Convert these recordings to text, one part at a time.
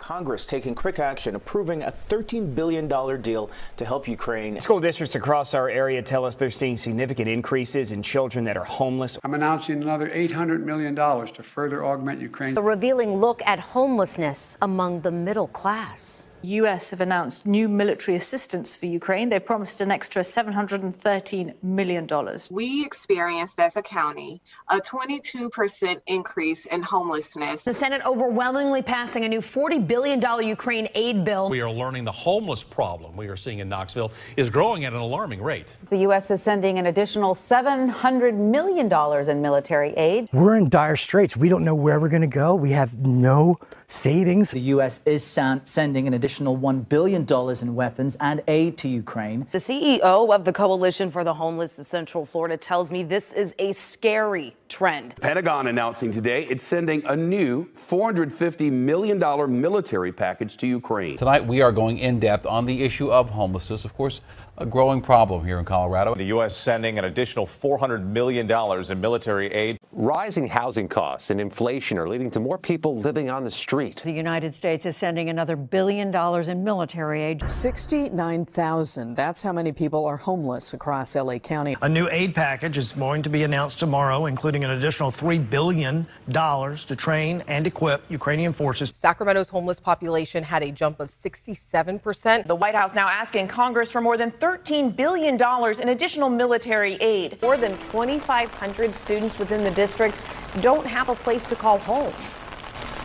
Congress taking quick action, approving a $13 billion deal to help Ukraine. School districts across our area tell us they're seeing significant increases in children that are homeless. I'm announcing another $800 million to further augment Ukraine. A revealing look at homelessness among the middle class. U.S. have announced new military assistance for Ukraine. They've promised an extra $713 million. We experienced as a county a 22% increase in homelessness. The Senate overwhelmingly passing a new $40 billion Ukraine aid bill. We are learning the homeless problem we are seeing in Knoxville is growing at an alarming rate. The U.S. is sending an additional $700 million in military aid. We're in dire straits. We don't know where we're going to go. We have no savings. The U.S. is sending an additional $1 billion in weapons and aid to Ukraine. The CEO of the Coalition for the Homeless of Central Florida tells me this is a scary trend. Pentagon announcing today it's sending a new $450 million military package to Ukraine. Tonight, we are going in depth on the issue of homelessness, of course, a growing problem here in Colorado. The U.S. sending an additional $400 million in military aid. Rising housing costs and inflation are leading to more people living on the street. The United States is sending another $1 billion in military aid. 69,000. That's how many people are homeless across L.A. County. A new aid package is going to be announced tomorrow, including an additional $3 billion to train and equip Ukrainian forces. Sacramento's homeless population had a jump of 67%. The White House now asking Congress for more than $13 billion in additional military aid. More than 2,500 students within the district don't have a place to call home.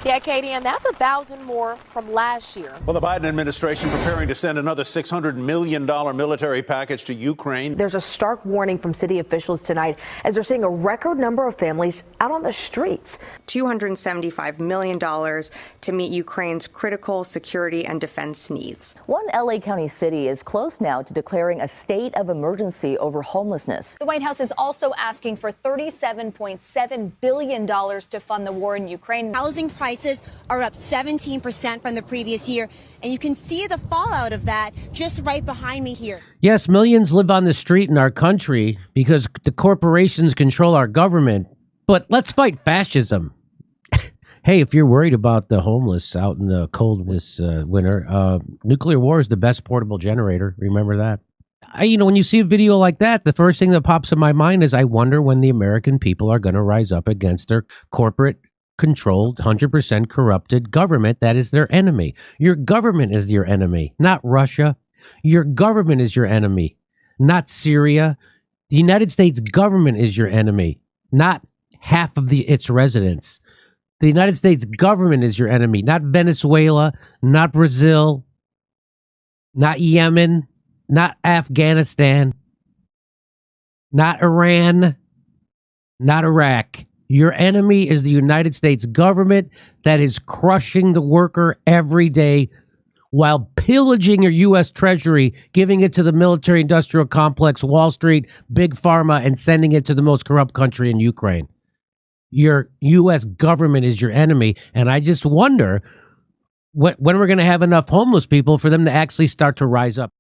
Yeah, Katie, and that's 1,000 more from last year. Well, the Biden administration preparing to send another $600 million military package to Ukraine. There's a stark warning from city officials tonight as they're seeing a record number of families out on the streets. $275 million to meet Ukraine's critical security and defense needs. One LA County city is close now to declaring a state of emergency over homelessness. The White House is also asking for $37.7 billion to fund the war in Ukraine. Housing prices are up 17% from the previous year, and you can see the fallout of that just right behind me here. Yes, millions live on the street in our country because the corporations control our government. But let's fight fascism. Hey, if you're worried about the homeless out in the cold this winter, nuclear war is the best portable generator. Remember that? When you see a video like that, the first thing that pops in my mind is I wonder when the American people are going to rise up against their corporate controlled, 100% corrupted government that is their enemy. Your government is your enemy, not Russia. Your government is your enemy, not Syria. The United States government is your enemy, not half of its residents. The United States government is your enemy, not Venezuela, not Brazil, not Yemen, not Afghanistan, not Iran, not Iraq. Your enemy is the United States government that is crushing the worker every day while pillaging your U.S. Treasury, giving it to the military-industrial complex, Wall Street, Big Pharma, and sending it to the most corrupt country in Ukraine. Your U.S. government is your enemy, and I just wonder when we're going to have enough homeless people for them to actually start to rise up.